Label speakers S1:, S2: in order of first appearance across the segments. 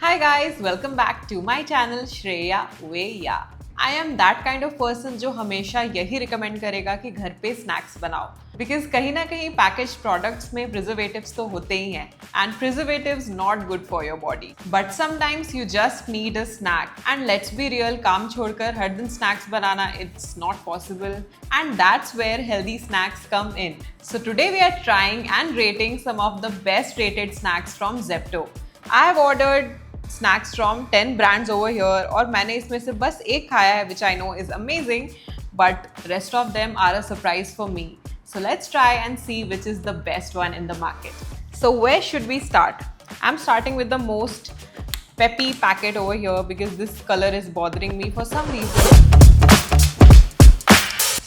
S1: Hi guys, welcome back to my channel Shreya Veya. I am that kind of person जो हमेशा यही recommend करेगा कि घर पे स्नैक्स बनाओ बिकॉज कहीं ना कहीं पैकेज प्रोडक्ट्स में प्रिजर्वेटिव्स तो होते ही हैं and preservatives not good for your body but sometimes you just need a snack and let's be real काम छोड़कर हर दिन स्नैक्स बनाना it's not possible and that's where healthy snacks come in so today we are trying and rating some of the best rated snacks from Zepto. I have ordered snacks from 10 brands over here और मैंने इसमें से बस एक खाया है which I know is amazing but rest of them are a surprise for me. So let's try and see which is the best one in the market. So where should we start? I'm starting with the most peppy packet over here because this color is bothering me for some reason.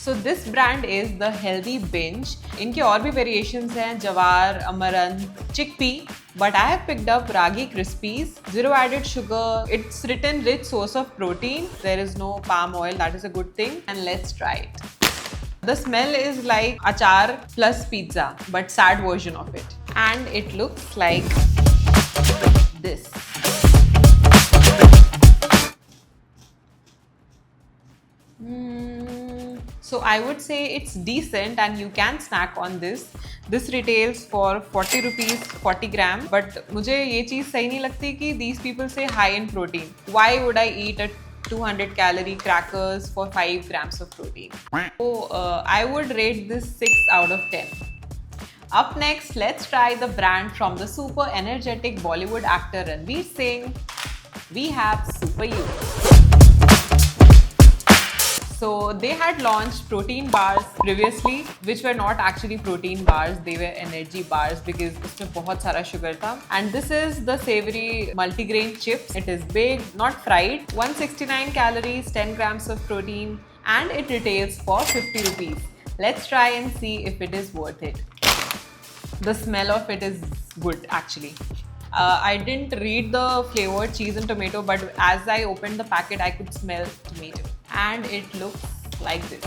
S1: So this brand is the Healthy Binge. इनके और भी variations हैं जवार, amaranth, chickpea. But I have picked up Ragi Krispies, zero added sugar. It's written rich source of protein. There is no palm oil, that is a good thing. And let's try it. The smell is like achar plus pizza, but sad version of it. And it looks like this. So I would say it's decent and you can snack on this. This retails for 40 rupees 40 gram. But मुझे ये चीज़ सही नहीं लगती कि these people say high in protein. Why would I eat a 200 calorie crackers for 5 grams of protein? So I would rate this 6 out of 10. Up next, let's try the brand from the super energetic Bollywood actor Ranveer Singh. We have Super You. So they had launched protein bars previously, which were not actually protein bars, they were energy bars because उसमें बहुत सारा sugar था. And this is the savory multigrain chips. It is baked, not fried. 169 calories, 10 grams of protein, and it retails for 50 rupees. Let's try and see if it is worth it. The smell of it is good actually. I didn't read the flavor cheese and tomato, but as I opened the packet, I could smell tomato. And it looks like this.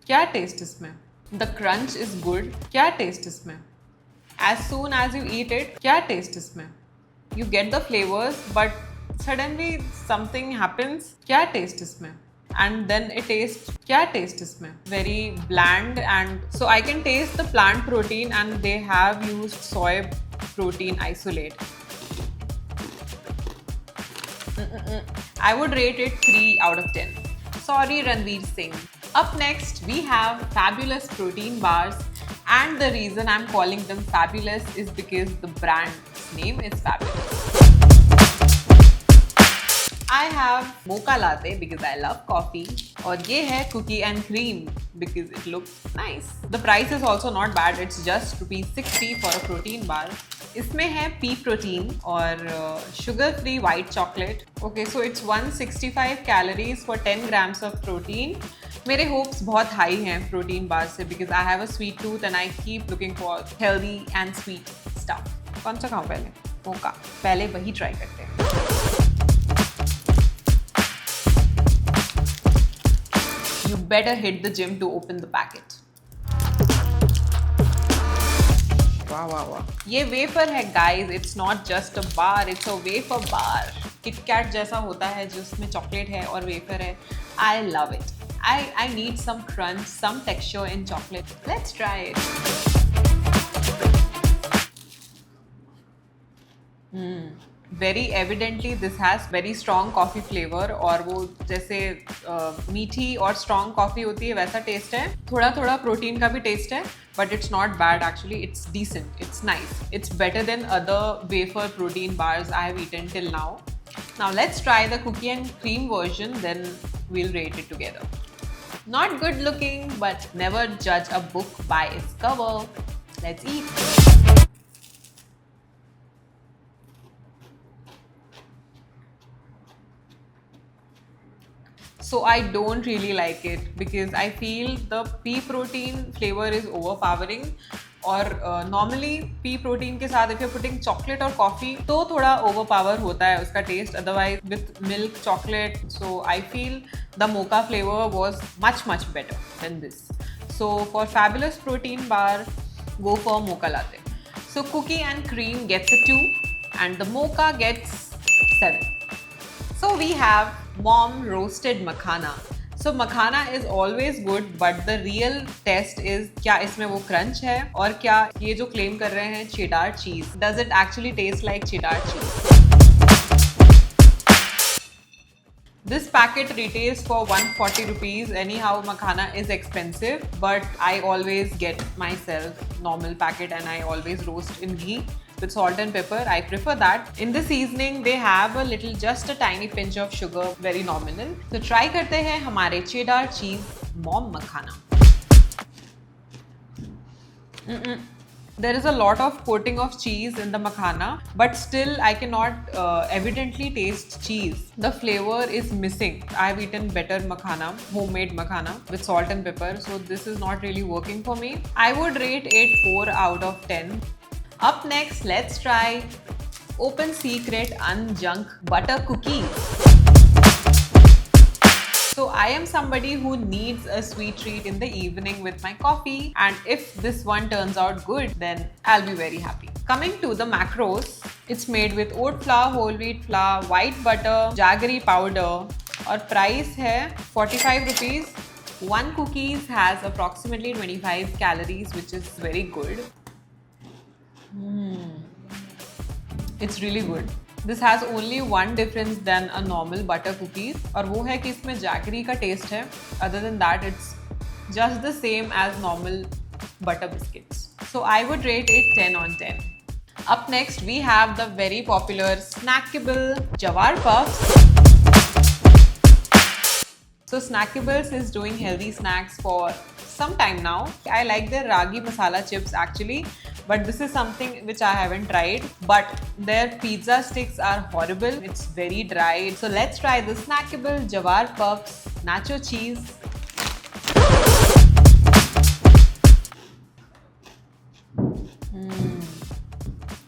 S1: क्या test इसमें? The crunch is good. क्या test इसमें? As soon as you eat it, क्या test इसमें? You get the flavors, but suddenly something happens. क्या test इसमें? And then it tastes क्या taste इसमें very bland and so I can taste the plant protein and they have used soy protein isolate. I would rate it 3 out of 10. Sorry Ranveer Singh. Up next we have Fabulous protein bars and the reason I'm calling them fabulous is because the brand's name is Fabulous. I have mocha latte because I love coffee और ये है cookie and cream because it looks nice. The price is also not bad. It's just ₹60 for a protein bar. इसमें है pea protein और sugar free white chocolate. Okay, so it's 165 calories for 10 grams of protein. मेरे hopes बहुत high हैं protein bar से because I have a sweet tooth and I keep looking for healthy and sweet stuff. कौन सा खाऊं पहले? मोका. पहले वही try करते हैं. You better hit the gym to open the packet. वाह वाह वाह. ये वेफर है guys. It's not just a bar. It's a wafer bar. KitKat जैसा होता है जिसमें चॉकलेट है और वेफर है. I love it. I need some crunch, some texture in chocolate. Let's try it. Very evidently this has very strong coffee flavor और वो जैसे मीठी और strong coffee होती है वैसा taste है. थोड़ा थोड़ा protein का भी taste है but it's not bad actually. It's decent. It's nice. It's better than other wafer protein bars I have eaten till now. Now let's try the cookie and cream version then we'll rate it together. Not good looking but never judge a book by its cover. Let's eat. So I don't really like it because I feel the pea protein flavor is overpowering और normally pea protein के साथ if you're putting chocolate और coffee तो थोड़ा overpower होता है उसका taste. Otherwise with milk chocolate, so I feel the mocha flavor was much better than this. So for Fabulous protein bar go for mocha latte. So cookie and cream gets a 2 and the mocha gets 7. So we have mom roasted makhana. So makhana is always good, but the real test is क्या इसमें वो crunch है और क्या ये जो claim कर रहे हैं cheddar cheese, does it actually taste like cheddar cheese? This packet retails for 140 rupees. Anyhow, makhana is expensive, but I always get myself normal packet and I always roast in ghee with salt and pepper. I prefer that. In the seasoning, they have a little, just a tiny pinch of sugar, very nominal. So try करते हैं हमारे cheddar cheese mom makhana. There is a lot of coating of cheese in the makhana, but still I cannot evidently taste cheese. The flavor is missing. I have eaten better makhana, homemade makhana with salt and pepper, so this is not really working for me. I would rate it 4 out of 10. Up next, let's try Open Secret Unjunk Butter Cookies. So I am somebody who needs a sweet treat in the evening with my coffee, and if this one turns out good, then I'll be very happy. Coming to the macros, it's made with oat flour, whole wheat flour, white butter, jaggery powder, और price है 45 rupees. One cookies has approximately 25 calories, which is very good. It's really good. This has only one difference than a normal butter cookies, और वो है कि इसमें jaggery का taste है. Other than that, it's just the same as normal butter biscuits. So I would rate it 10 on 10. Up next, we have the very popular snackable Jawar Puffs. So Snackables is doing healthy snacks for some time now. I like their ragi masala chips actually, but this is something which I haven't tried. But their pizza sticks are horrible. It's very dry. So let's try the Snackable Jawar Puffs nacho cheese.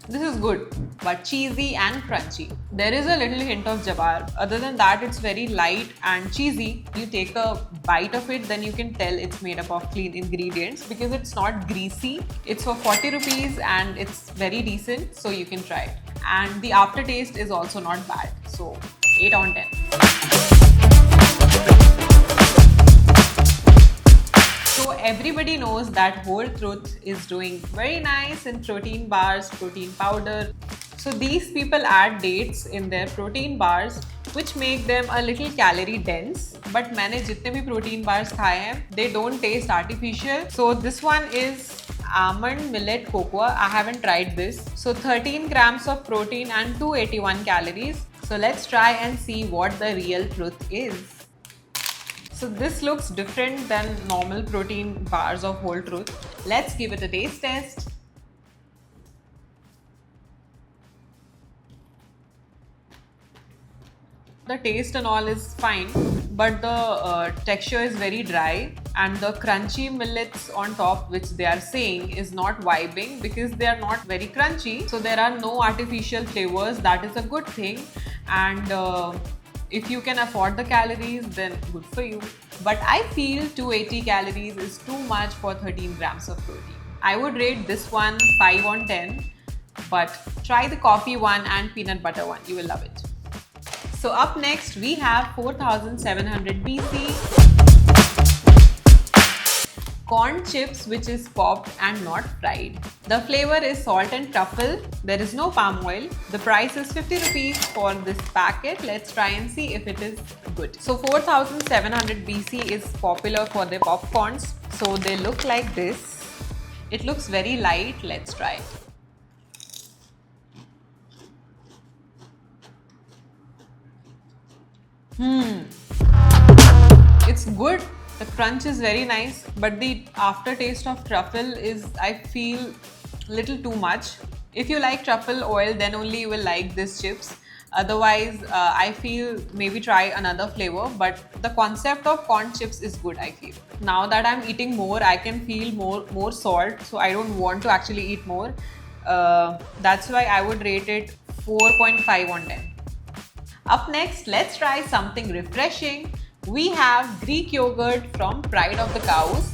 S1: This is good, but cheesy and crunchy. There is a little hint of jawar. Other than that, it's very light and cheesy. You take a bite of it, then you can tell it's made up of clean ingredients because it's not greasy. It's for 40 rupees and it's very decent, so you can try it. And the aftertaste is also not bad. So 8 on 10. So everybody knows that Whole Truth is doing very nice in protein bars, protein powder. So these people add dates in their protein bars, which make them a little calorie dense. But मैंने जितने भी protein bars खाए हैं, they don't taste artificial. So this one is almond millet cocoa. I haven't tried this. So 13 grams of protein and 281 calories. So let's try and see what the real truth is. So this looks different than normal protein bars of Whole Truth. Let's give it a taste test. The taste and all is fine, but the texture is very dry, and the crunchy millets on top, which they are saying is not vibing because they are not very crunchy. So there are no artificial flavors. That is a good thing. And if you can afford the calories, then good for you. But I feel 280 calories is too much for 13 grams of protein. I would rate this one 5 on 10, but try the coffee one and peanut butter one. You will love it. So up next, we have 4700 BC corn chips, which is popped and not fried. The flavor is salt and truffle. There is no palm oil. The price is 50 rupees for this packet. Let's try and see if it is good. So 4700 BC is popular for their popcorns. So they look like this. It looks very light. Let's try it. It's good. The crunch is very nice, but the aftertaste of truffle is, I feel, little too much. If you like truffle oil, then only you will like these chips. Otherwise, I feel maybe try another flavor, but the concept of corn chips is good, I feel. Now that I'm eating more, I can feel more salt, so I don't want to actually eat more. That's why I would rate it 4.5 on 10. Up next, let's try something refreshing. We have Greek yogurt from Pride of the Cows.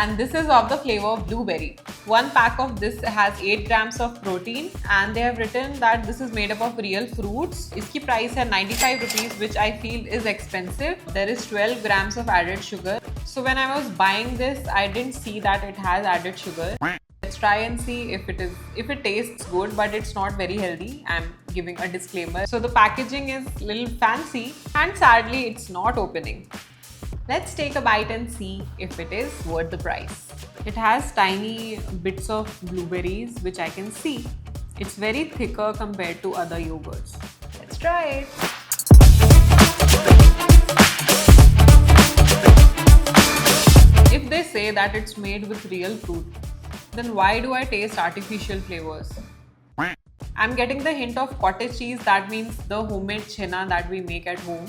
S1: and this is of the flavor of blueberry. One pack of this has 8 grams of protein and they have written that this is made up of real fruits. इसकी price है 95 rupees, which I feel is expensive. There is 12 grams of added sugar. So when I was buying this, I didn't see that it has added sugar. Let's try and see if it tastes good, but it's not very healthy. I'm giving a disclaimer. So the packaging is a little fancy and sadly it's not opening. Let's take a bite and see if it is worth the price. It has tiny bits of blueberries, which I can see. It's very thicker compared to other yogurts. Let's try it. If they say that it's made with real fruit, then why do I taste artificial flavors? I'm getting the hint of cottage cheese. That means the homemade chhena that we make at home.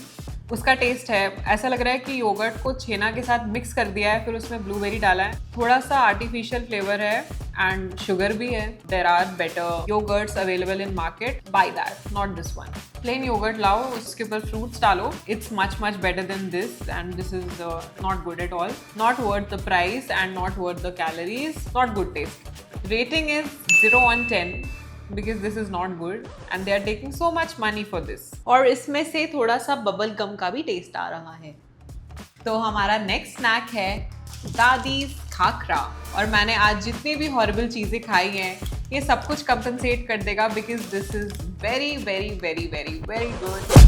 S1: उसका test है. ऐसा लग रहा है कि yogurt को छेना के साथ मिक्स कर दिया है, फिर उसमें ब्लूबेरी डाला है. थोड़ा सा आर्टिफिशियल फ्लेवर है एंड शुगर भी है. There are better yogurts available in market. Buy that, not this one. Plain yogurt लाओ, उसके ऊपर फ्रूट्स डालो. It's much better than this and this is not good at all. Not worth the price and not worth the calories. Not good taste. Rating is 0 on 10. Because this is not good and they are taking so much money for this. और इसमें से थोड़ा सा bubble gum का भी test आ रहा है. तो हमारा नेक्स्ट स्नैक है दादीज खाखरा. और मैंने आज जितनी भी हॉरिबल चीज़ें खाई हैं, ये सब कुछ कंपनसेट कर देगा because this is very very very very very good.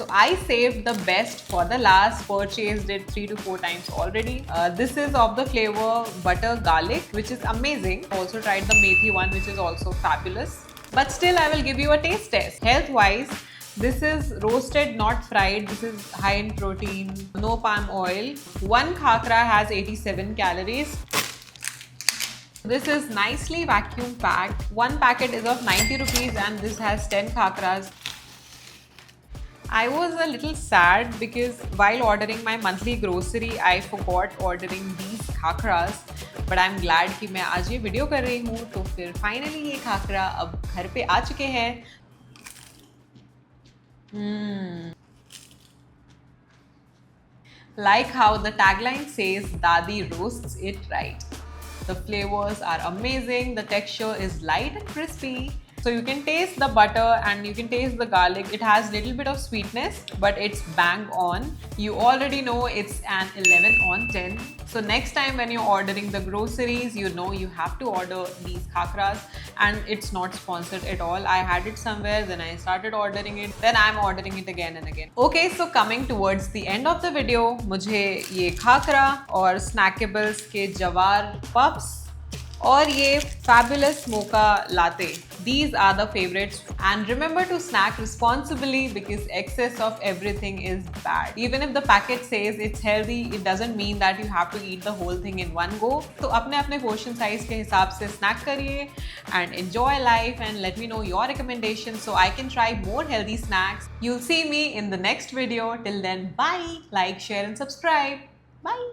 S1: So I saved the best for the last, purchased it 3 to 4 times already. This is of the flavor butter garlic, which is amazing. Also tried the methi one, which is also fabulous. But still I will give you a taste test. Health wise, this is roasted, not fried. This is high in protein, no palm oil. One khakra has 87 calories. This is nicely vacuum packed. One packet is of 90 rupees and this has 10 khakras. I was a little sad because while ordering my monthly grocery, I forgot ordering these khakras. But I'm glad कि मैं आज ये video कर रही हूँ, तो फिर finally ये खाकरा अब घर पे आ चुके हैं. Like how the tagline says, Dadi roasts it right. The flavors are amazing. The texture is light and crispy. So you can taste the butter and you can taste the garlic. It has little bit of sweetness, but it's bang on. You already know it's an 11 on 10. So next time when you're ordering the groceries, you know you have to order these khakras. And it's not sponsored at all. I had it somewhere, then I started ordering it. Then I'm ordering it again and again. Okay, so coming towards the end of the video, मुझे ये खाकरा और snackables के जवार puffs और ये fabulous mocha latte. These are the favorites. And remember to snack responsibly because excess of everything is bad. Even if the packet says it's healthy, it doesn't mean that you have to eat the whole thing in one go. So अपने portion size के हिसाब से snack करिए and enjoy life and let me know your recommendations so I can try more healthy snacks. You'll see me in the next video. Till then, bye. Like, share and subscribe. Bye.